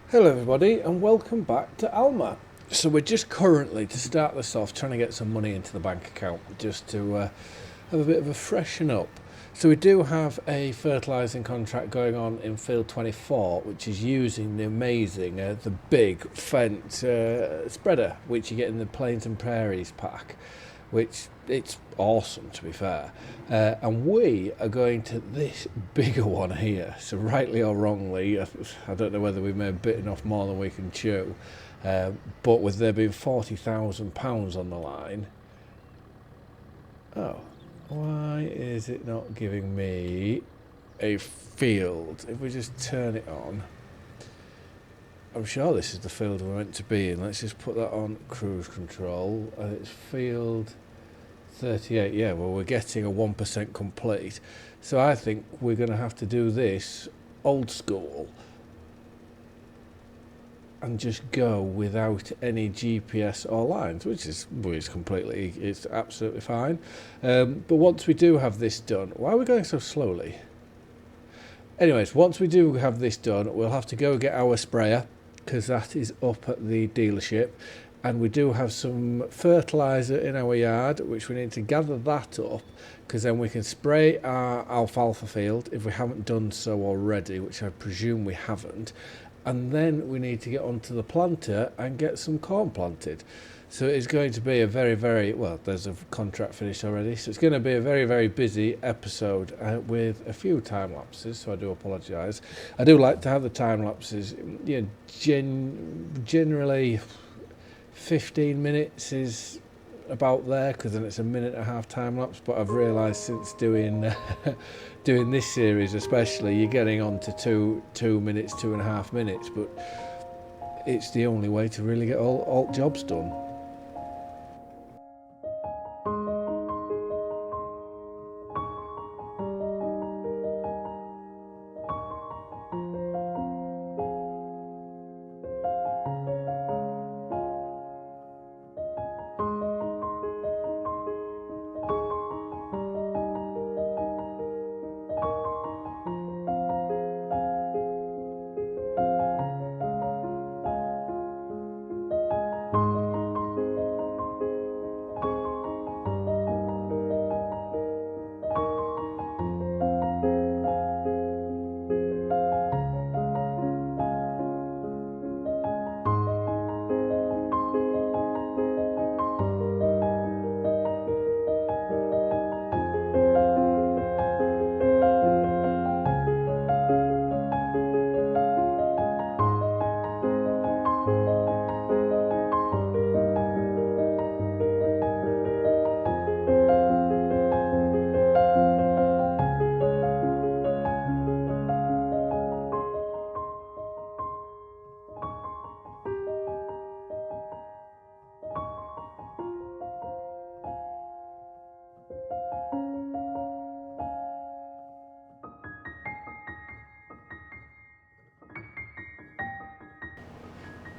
Hello everybody and welcome back to Alma. So we're just currently, to start this off, trying to get some money into the bank account just to have a bit of a freshen up. So we do have a fertilising contract going on in field 24, which is using the amazing, the big Fent spreader, which you get in the Plains and Prairies pack, which it's awesome to be fair. And we are going to this bigger one here. So rightly or wrongly, I don't know whether we may have bitten off more than we can chew, but with there being £40,000 on the line, oh, why is it not giving me a field? If we just turn it on, I'm sure this is the field we're meant to be in. Let's just put that on cruise control, and it's field 38. Yeah, well, we're getting a 1% complete. So I think we're going to have to do this old school and just go without any GPS or lines, which is completely, it's absolutely fine. But once we do have this done, why are we going so slowly? Anyways, once we do have this done, we'll have to go get our sprayer, because that is up at the dealership, and we do have some fertiliser in our yard, which we need to gather that up, because then we can spray our alfalfa field if we haven't done so already, which I presume we haven't. And then we need to get onto the planter and get some corn planted. So it's going to be a very, well, there's a contract finished already, so it's going to be a very busy episode with a few time lapses, so I do apologise. I do like to have the time lapses, generally 15 minutes is about there, because then it's a minute and a half time lapse, but I've realised since doing doing this series especially, you're getting on to two minutes, 2.5 minutes, but it's the only way to really get all jobs done.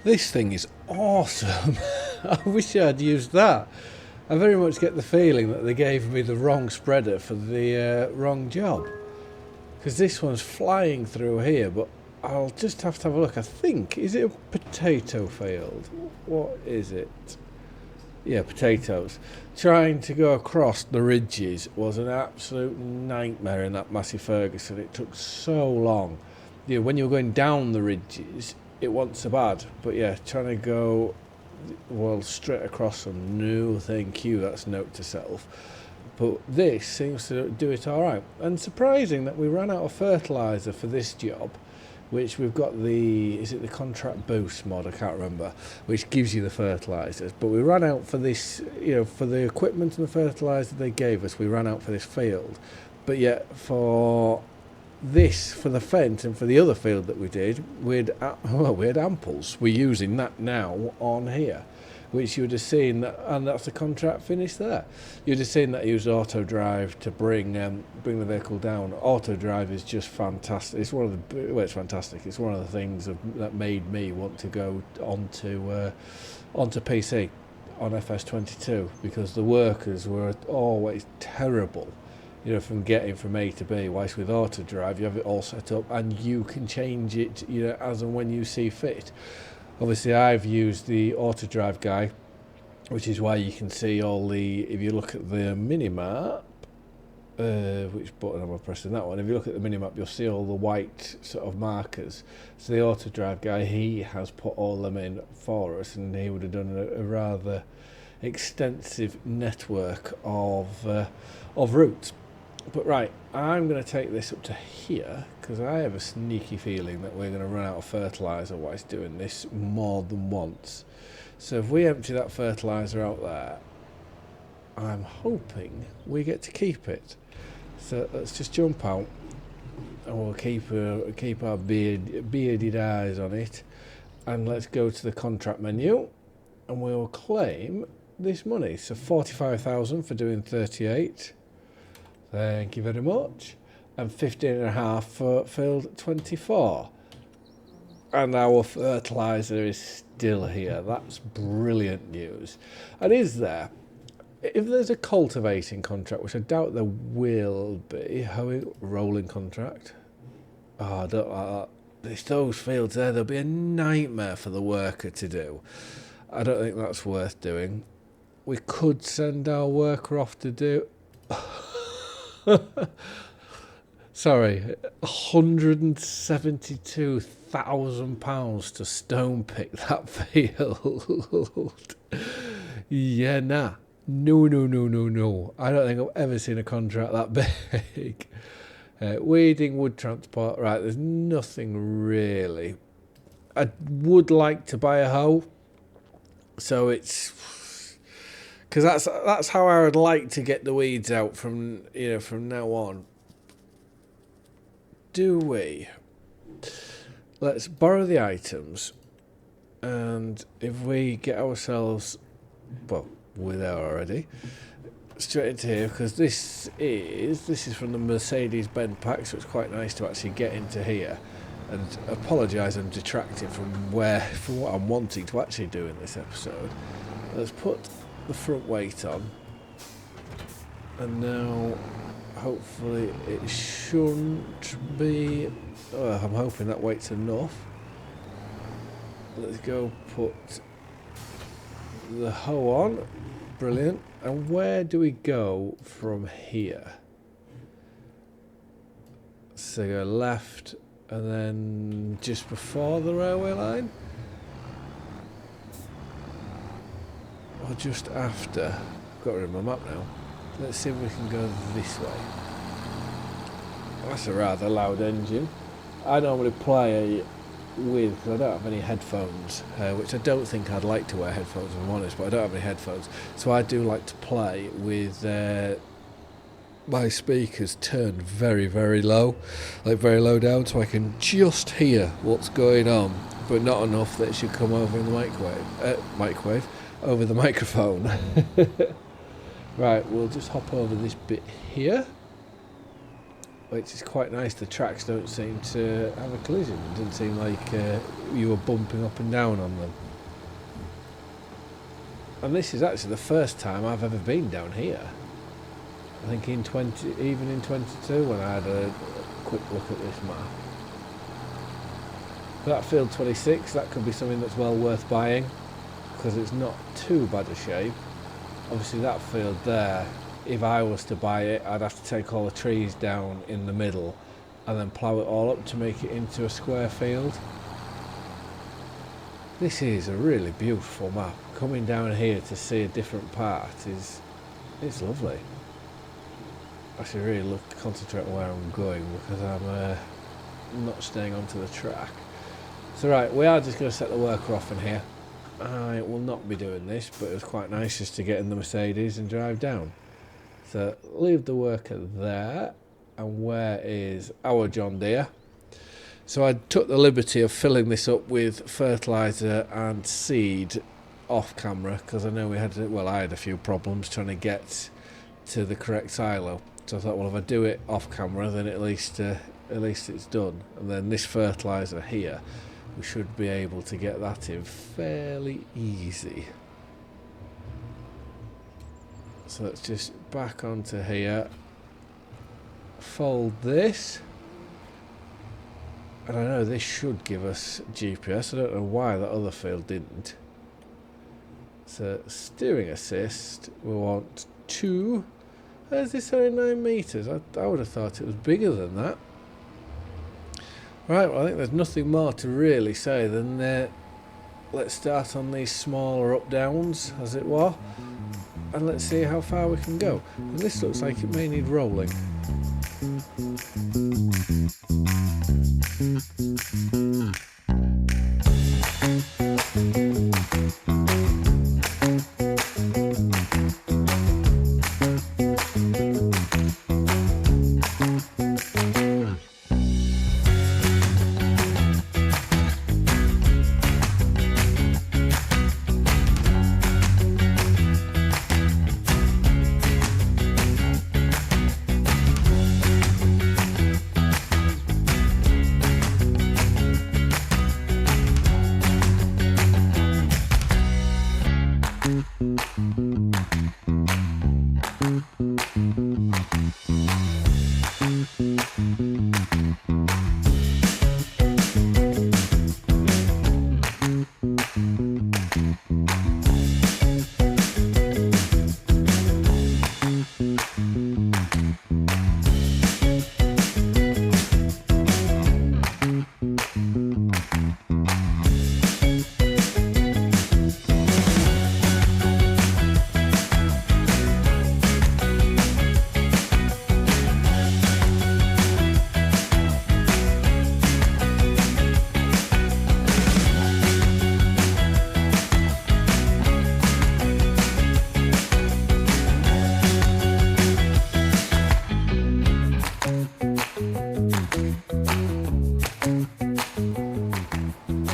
This thing is awesome. I wish I'd used that. I very much get the feeling that they gave me the wrong spreader for the wrong job, because this one's flying through here, but I'll just have to have a look. I think, is it a potato field? What is it? Yeah, potatoes. Trying to go across the ridges was an absolute nightmare in that Massey Ferguson. It took so long. When you're going down the ridges, it wasn't so bad, but yeah, trying to go straight across them, no thank you, that's note to self. But this seems to do it all right, and surprising that we ran out of fertiliser for this job, which we've got is it the contract boost mod, I can't remember, which gives you the fertilisers, but we ran out for this, for the equipment and the fertiliser they gave us, we ran out for this field. But yet for this, for the Fent and for the other field that we did, we had amples. We're using that now on here, which you would have seen that, and that's the contract finished there. You'd have seen that I used auto drive to bring the vehicle down. Auto drive is just fantastic. It's it's fantastic. It's one of the things that made me want to go onto PC on FS22, because the workers were always terrible you know, from getting from A to B. Whilst with auto drive, you have it all set up and you can change it, you know, as and when you see fit. Obviously, I've used the auto drive guy, which is why you can see all the, if you look at the minimap, which button am I pressing? That one. If you look at the minimap, you'll see all the white sort of markers. So the auto drive guy, he has put all them in for us, and he would have done a rather extensive network of routes. But right, I'm going to take this up to here because I have a sneaky feeling that we're going to run out of fertiliser whilst doing this more than once. So if we empty that fertiliser out there, I'm hoping we get to keep it. So let's just jump out and we'll keep our bearded eyes on it, and let's go to the contract menu and we'll claim this money. So 45,000 for doing 38. Thank you very much. And 15.5 for field 24. And our fertiliser is still here. That's brilliant news. And is there, if there's a cultivating contract, which I doubt there will be, rolling contract. Oh, I don't like that. It's those fields there, there'll be a nightmare for the worker to do. I don't think that's worth doing. We could send our worker off to do... Sorry, £172,000 to stone pick that field. Yeah, nah. No. I don't think I've ever seen a contract that big. Weeding, wood transport. Right, there's nothing really. I would like to buy a hoe. So it's... Because that's how I would like to get the weeds out from now on. Do we? Let's borrow the items, and if we get ourselves, well, we're there already, straight into here, because this is from the Mercedes-Benz pack, so it's quite nice to actually get into here. And apologise, I'm detracting from what I'm wanting to actually do in this episode. Let's put the front weight on, and now hopefully it shouldn't be, I'm hoping that weight's enough. Let's go put the hoe on. Brilliant. And where do we go from here? So go left and then just before the railway line, or just after? I've got it in my map now. Let's see if we can go this way. That's a rather loud engine. I normally play with, because I don't have any headphones, which I don't think I'd like to wear headphones if I'm honest, but I don't have any headphones. So I do like to play with my speakers turned very, very low, like very low down, so I can just hear what's going on, but not enough that it should come over in the microwave, over the microphone. Right, we'll just hop over this bit here, which is quite nice. The tracks don't seem to have a collision. It doesn't seem like you were bumping up and down on them. And this is actually the first time I've ever been down here. I think even in 22 when I had a quick look at this map. That field 26, that could be something that's well worth buying, because it's not too bad a shape. Obviously that field there, if I was to buy it, I'd have to take all the trees down in the middle and then plough it all up to make it into a square field. This is a really beautiful map. Coming down here to see a different part it's lovely. I should really concentrate on where I'm going, because I'm not staying onto the track. So right, we are just going to set the worker off in here. I will not be doing this, but it was quite nice just to get in the Mercedes and drive down. So leave the worker there, and where is our John Deere? So I took the liberty of filling this up with fertiliser and seed off camera, because I know I had a few problems trying to get to the correct silo. So I thought, well, if I do it off camera, then at least it's done. And then this fertiliser here, we should be able to get that in fairly easy. So let's just back onto here. fold this. And I know this should give us GPS. I don't know why that other field didn't. So steering assist, we want 2. Is this only 9 metres? I would have thought it was bigger than that. Right, well I think there's nothing more to really say than let's start on these smaller up downs as it were. And let's see how far we can go. And this looks like it may need rolling.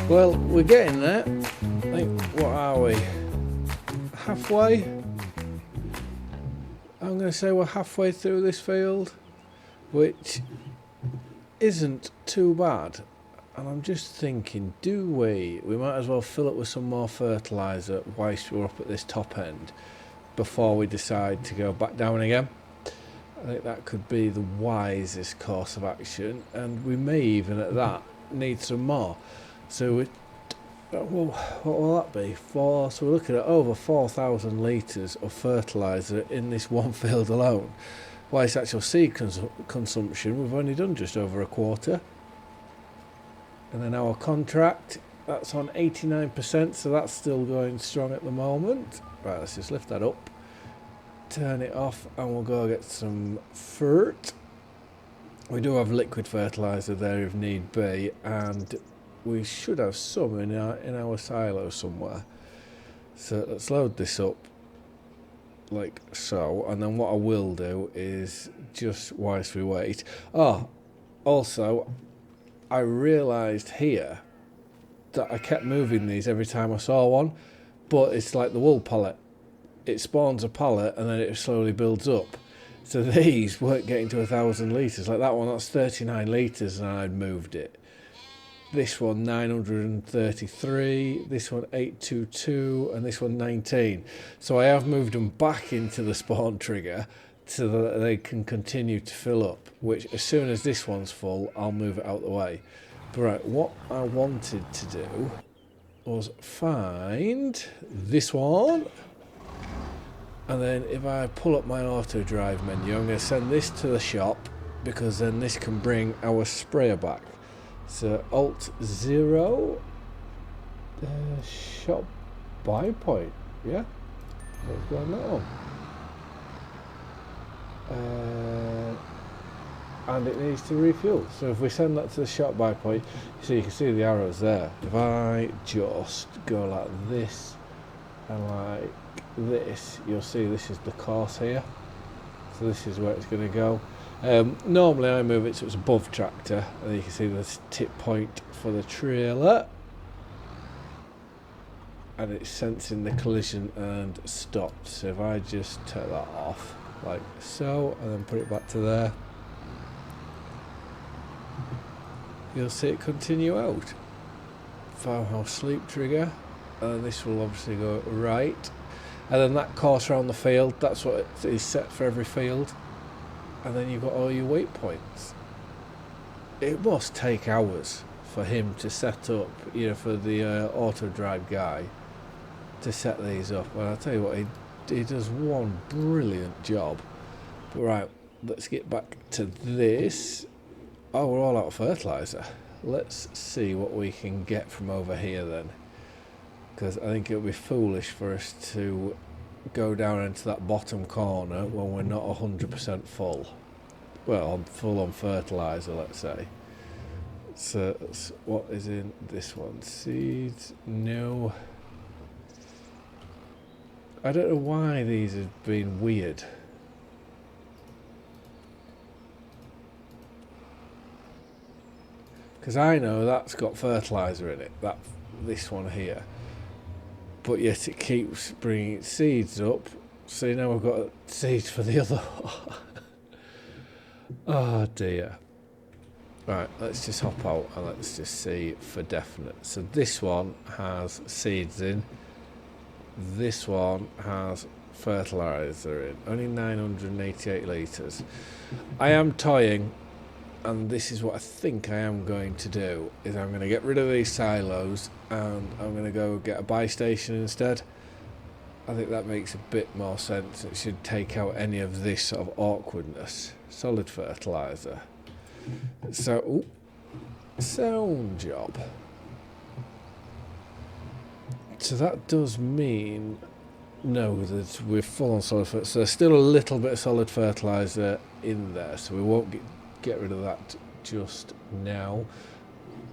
Well, we're getting there. I think, what are we? Halfway? I'm going to say we're halfway through this field, which isn't too bad. And I'm just thinking, we might as well fill it with some more fertiliser whilst we're up at this top end before we decide to go back down again. I think that could be the wisest course of action, and we may even at that need some more. So what will that be? So we're looking at over 4,000 litres of fertiliser in this one field alone. Whilst actual seed consumption, we've only done just over a quarter. And then our contract, that's on 89%, so that's still going strong at the moment. Right, let's just lift that up, turn it off, and we'll go get some fert. We do have liquid fertiliser there if need be, and we should have some in our silo somewhere. So let's load this up like so, and then what I will do is, just whilst we wait, also I realised here that I kept moving these every time I saw one, but it's like the wool pallet. It spawns a pallet and then it slowly builds up. So these weren't getting to 1,000 litres. Like that one, that's 39 litres and I'd moved it. This one 933, this one 822, and this one 19. So I have moved them back into the spawn trigger so that they can continue to fill up, which as soon as this one's full, I'll move it out the way. But right, what I wanted to do was find this one. And then if I pull up my auto drive menu, I'm going to send this to the shop because then this can bring our sprayer back. So Alt 0, shop buy point, yeah? Let's go on that one. And it needs to refuel. So if we send that to the shop buy point, so you can see the arrows there. If I just go like this and like this, you'll see this is the course here. So this is where it's going to go. Normally I move it so it's above tractor, and you can see the tip point for the trailer, and it's sensing the collision and stopped. So if I just turn that off like so and then put it back to there, you'll see it continue out. Farmhouse sleep trigger, and this will obviously go right, and then that course around the field, that's what it is set for every field. and then you've got all your waypoints. It must take hours for him to set up, you know, for the auto drive guy to set these up. And I'll tell you what, he does one brilliant job. But right, let's get back to this. Oh, we're all out of fertiliser. Let's see what we can get from over here then, because I think it would be foolish for us to go down into that bottom corner when we're not 100% full. Well, full on fertiliser, let's say. So what is in this one? Seeds? No. I don't know why these have been weird. Because I know that's got fertiliser in it, this one here. But yet it keeps bringing seeds up. So now we've got seeds for the other one. Oh dear. Right, let's just hop out and let's just see for definite. So this one has seeds in. This one has fertiliser in. Only 988 litres. I am toying, and this is what I think I am going to do, is I'm going to get rid of these silos and I'm going to go get a buy station instead. I think that makes a bit more sense. It should take out any of this sort of awkwardness. Solid fertiliser. So, ooh, sound job. So that does mean, no, that we're full on solid fertiliser. So there's still a little bit of solid fertiliser in there, so we won't get rid of that just now.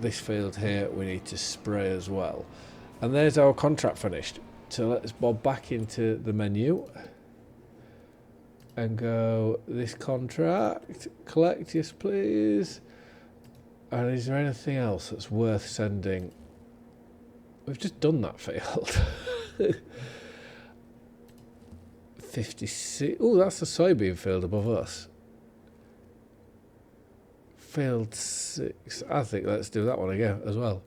This field here we need to spray as well. And there's our contract finished. So let's bob back into the menu and go, this contract, collect, yes please. And is there anything else that's worth sending? We've just done that field. 56, oh, that's the soybean field above us. Field 6, I think let's do that one again as well.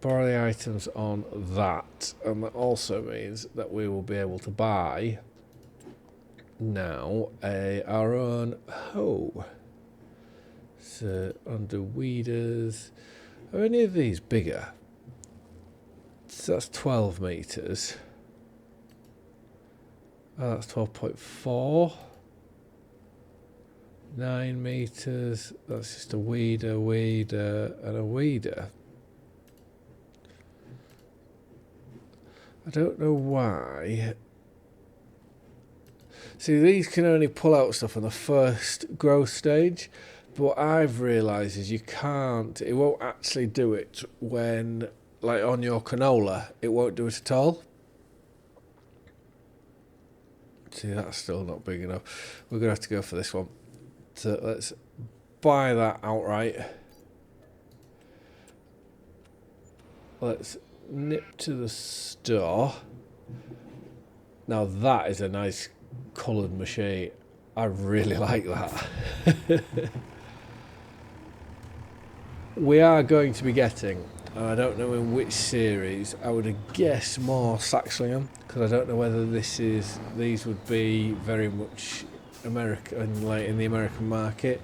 Borrow the items on that, and that also means that we will be able to buy now our own hoe. So under weeders, are any of these bigger? So that's 12 metres. Oh, that's 12.4. 9 metres. That's just a weeder, and a weeder. I don't know why. See, these can only pull out stuff on the first growth stage, but what I've realised is you can't, it won't actually do it when, like on your canola, it won't do it at all. See, that's still not big enough. We're going to have to go for this one. So let's buy that outright. Let's nip to the store. Now that is a nice coloured machine. I really like that. We are going to be getting, I don't know in which series, I would guess more Saxlingham, because I don't know whether these would be very much American, like in the American market.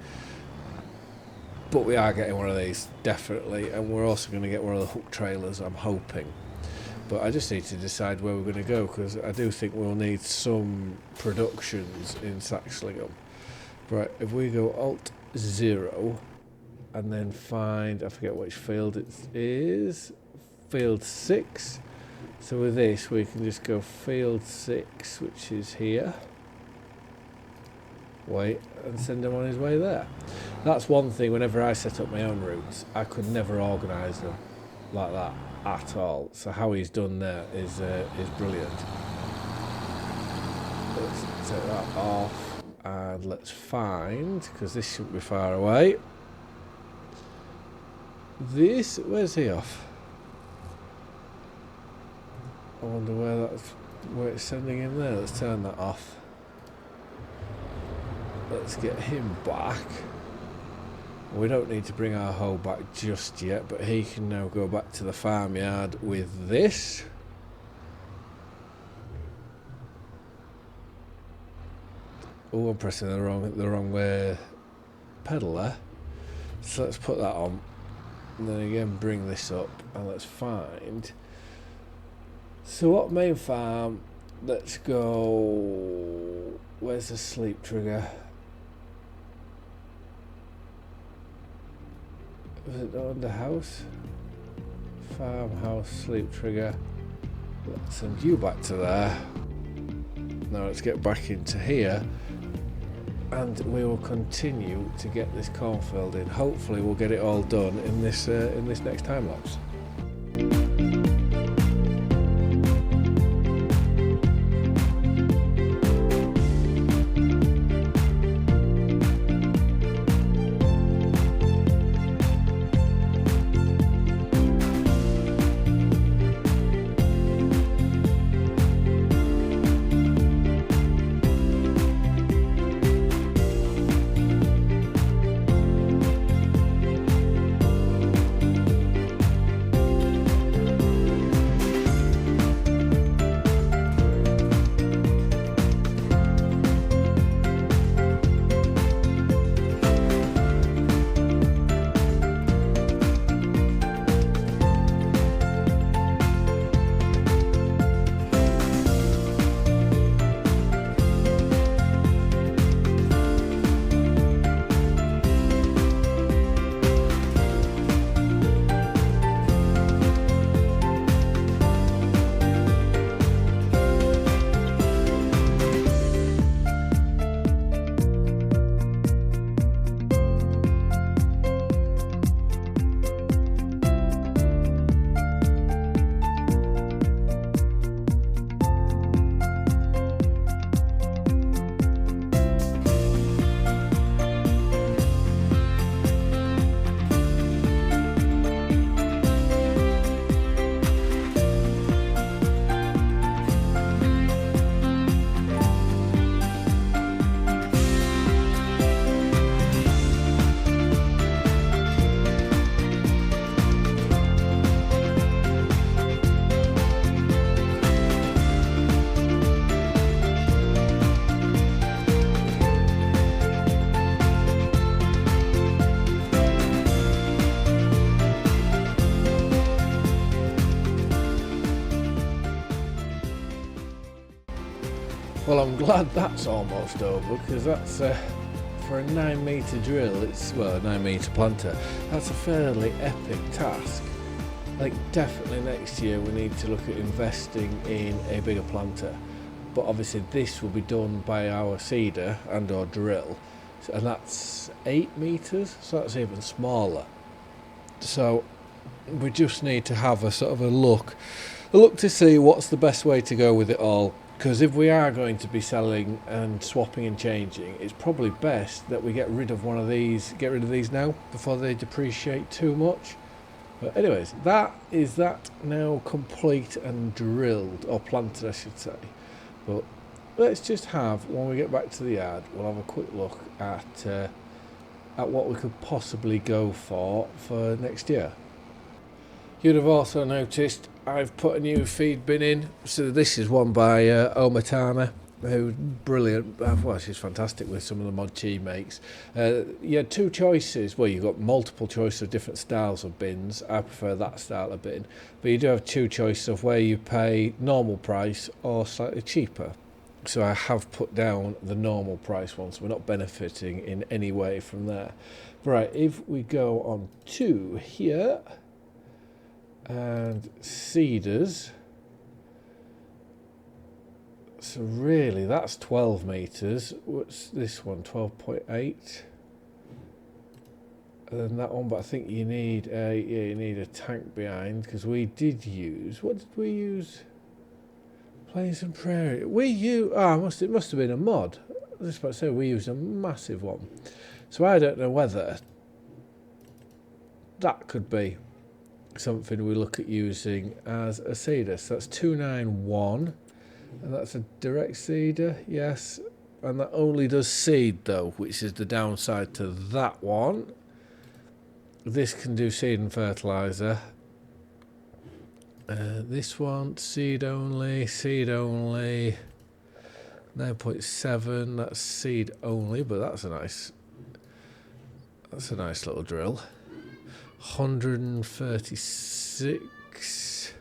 But we are getting one of these, definitely, and we're also going to get one of the hook trailers, I'm hoping. But I just need to decide where we're going to go, because I do think we'll need some productions in Saxlingham. Right, if we go Alt-0, and then find, I forget which field it is, field 6. So with this, we can just go field 6, which is here. Wait, and send him on his way there. That's one thing, whenever I set up my own routes, I could never organise them like that at all. So how he's done there is brilliant. Let's take that off, and let's find, because this shouldn't be far away. This, where's he off? I wonder where it's sending him there. Let's turn that off. Let's get him back. We don't need to bring our hoe back just yet, but he can now go back to the farmyard with this. Oh, I'm pressing the wrong way pedal there. So let's put that on, and then again bring this up, and let's find. So what main farm? Let's go. Where's the sleep trigger? Was it under house? Farmhouse sleep trigger. Let's send you back to there. Now let's get back into here, and we will continue to get this cornfield in. Hopefully we'll get it all done in this next time lapse. Well, I'm glad that's almost over, because that's for a 9-metre drill. It's, well, a 9-metre planter. That's a fairly epic task. Like, definitely next year we need to look at investing in a bigger planter. But obviously this will be done by our seeder and or drill, and that's 8 metres, so that's even smaller. So we just need to have a sort of a look to see what's the best way to go with it all. Because if we are going to be selling and swapping and changing, it's probably best that we get rid of these now before they depreciate too much. But anyways, that is that now complete and drilled, or planted I should say. But let's just have, when we get back to the yard, we'll have a quick look at what we could possibly go for next year. You'd have also noticed I've put a new feed bin in. So this is one by Alma, who's brilliant. Well, she's fantastic with some of the mod she makes. You had two choices. Well, you've got multiple choices of different styles of bins. I prefer that style of bin. But you do have two choices of where you pay normal price or slightly cheaper. So I have put down the normal price one, so we're not benefiting in any way from there. Right, if we go on to here, and seeders, so really that's 12 metres. What's this one? 12.8. And then that one, but I think you need a tank behind, because we did use, what did we use? Plains and Prairie. It must have been a mod. I was just about to say we used a massive one. So I don't know whether that could be something we look at using as a seeder. So that's 291, and that's a direct seeder, yes, and that only does seed though, which is the downside to that one. This can do seed and fertilizer. This one, seed only. 9.7, that's seed only, but that's a nice little drill. 136.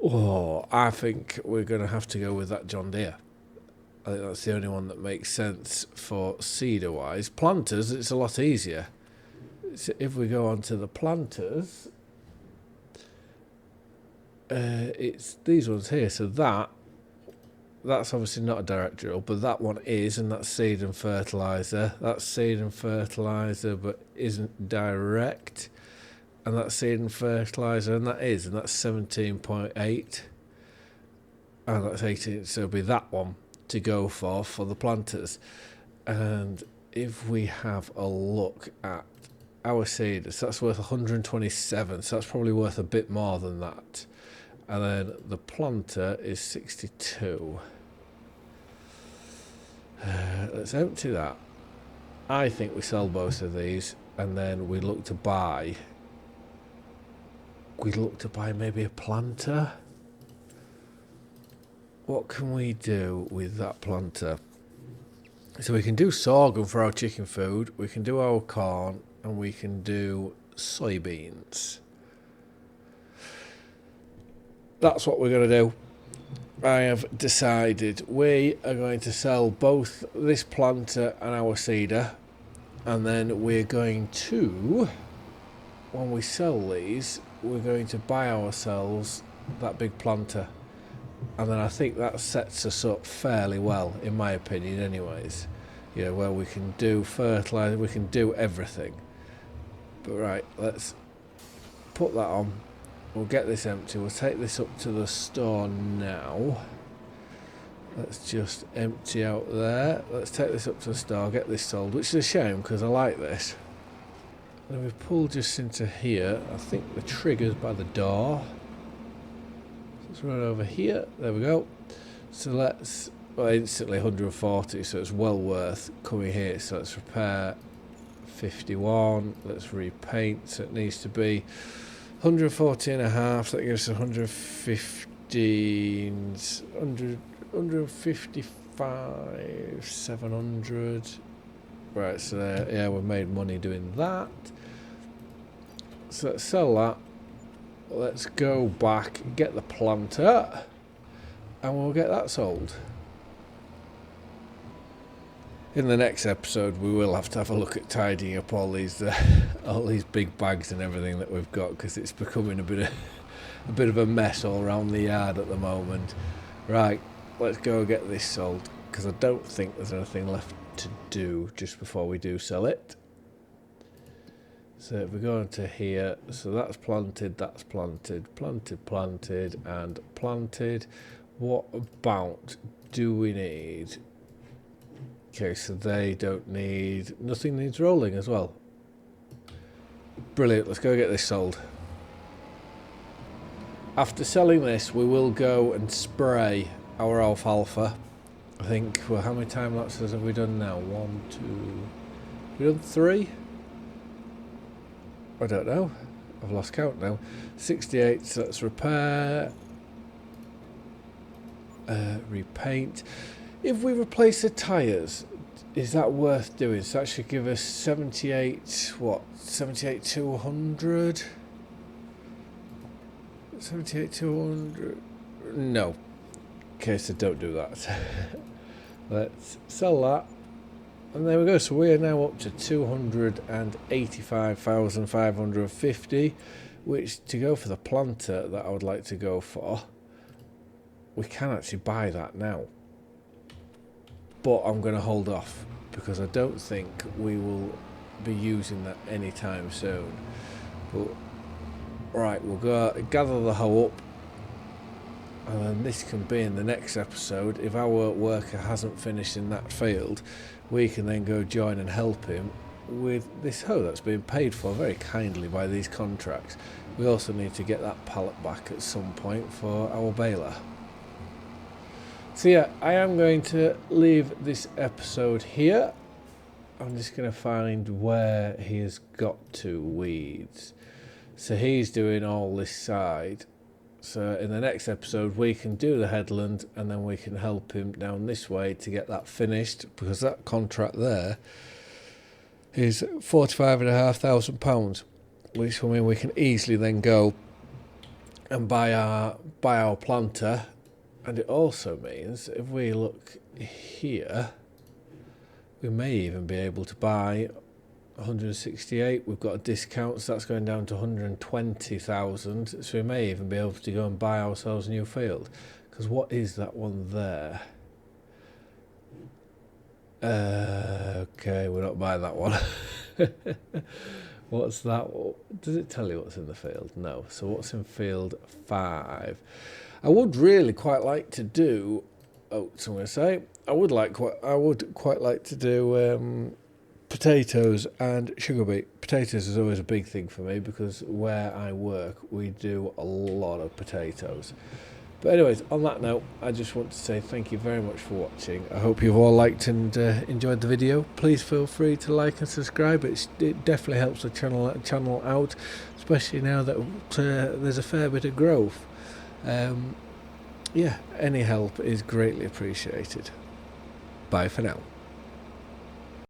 Oh, I think we're going to have to go with that John Deere. I think that's the only one that makes sense for seeder-wise. Planters, it's a lot easier. So if we go on to the planters, it's these ones here. So that's obviously not a direct drill, but that one is, and that's seed and fertiliser. That's seed and fertiliser, but isn't direct. And that's seed and fertiliser, and that is, and that's 17.8. And that's 18, so it'll be that one to go for the planters. And if we have a look at our seeders, that's worth 127, so that's probably worth a bit more than that. And then the planter is 62. Let's empty that. I think we sell both of these, and then we look to buy. We look to buy maybe a planter. What can we do with that planter? So we can do sorghum for our chicken food, we can do our corn, and we can do soybeans. That's what we're going to do. I have decided we are going to sell both this planter and our seeder, and then we're going to, when we sell these, we're going to buy ourselves that big planter. And then I think that sets us up fairly well, in my opinion anyways. Yeah, where we can do fertiliser, we can do everything. But right, let's put that on. We'll get this empty. We'll take this up to the store now. Let's just empty out there. Let's take this up to the store, get this sold, which is a shame because I like this. And we pull just into here. I think the trigger's by the door. Let's run over here. There we go. So let's, well, instantly 140, so it's well worth coming here. So let's repair 51. Let's repaint. So it needs to be 140 and a half. That gives us 115, 155, 700. Right, so there, yeah, we've made money doing that. So let's sell that. Let's go back, get the planter, and we'll get that sold. In the next episode, we will have to have a look at tidying up all these big bags and everything that we've got, because it's becoming a bit of a mess all around the yard at the moment. Right, let's go get this sold, because I don't think there's anything left to do just before we do sell it. So if we go into here, so that's planted, planted, and planted. What about do we need? Okay, so they don't need, nothing needs rolling as well. Brilliant, let's go get this sold. After selling this, we will go and spray our alfalfa. I think, well, how many time lapses have we done now? 1, 2, we've done 3? I don't know. I've lost count now. 68, so let's repair. Repaint. If we replace the tyres, is that worth doing? So that should give us 78, what? 78 to 100? 78 to 100? No. Okay, so don't do that. Let's sell that. And there we go, so we are now up to 285,550, which, to go for the planter that I would like to go for, we can actually buy that now. But I'm going to hold off, because I don't think we will be using that anytime soon. But, right, we'll go gather the hoe up, and then this can be in the next episode. If our worker hasn't finished in that field, we can then go join and help him with this hoe that's been paid for very kindly by these contracts. We also need to get that pallet back at some point for our baler. So yeah, I am going to leave this episode here. I'm just going to find where he has got to weeds. So he's doing all this side. So in the next episode we can do the headland and then we can help him down this way to get that finished, because that contract there is £45,500, which will mean we can easily then go and buy our planter. And it also means if we look here, we may even be able to buy 168. We've got a discount, so that's going down to 120,000. So we may even be able to go and buy ourselves a new field. Because what is that one there? Okay, we're not buying that one. What's that? Does it tell you what's in the field? No. So what's in field 5? I would really quite like to do oats. I'm going to say I would quite like to do potatoes and sugar beet. Potatoes is always a big thing for me because where I work we do a lot of potatoes. But anyways, on that note, I just want to say thank you very much for watching. I hope you've all liked and enjoyed the video. Please feel free to like and subscribe. It definitely helps the channel out, especially now that there's a fair bit of growth. Yeah, any help is greatly appreciated. Bye for now.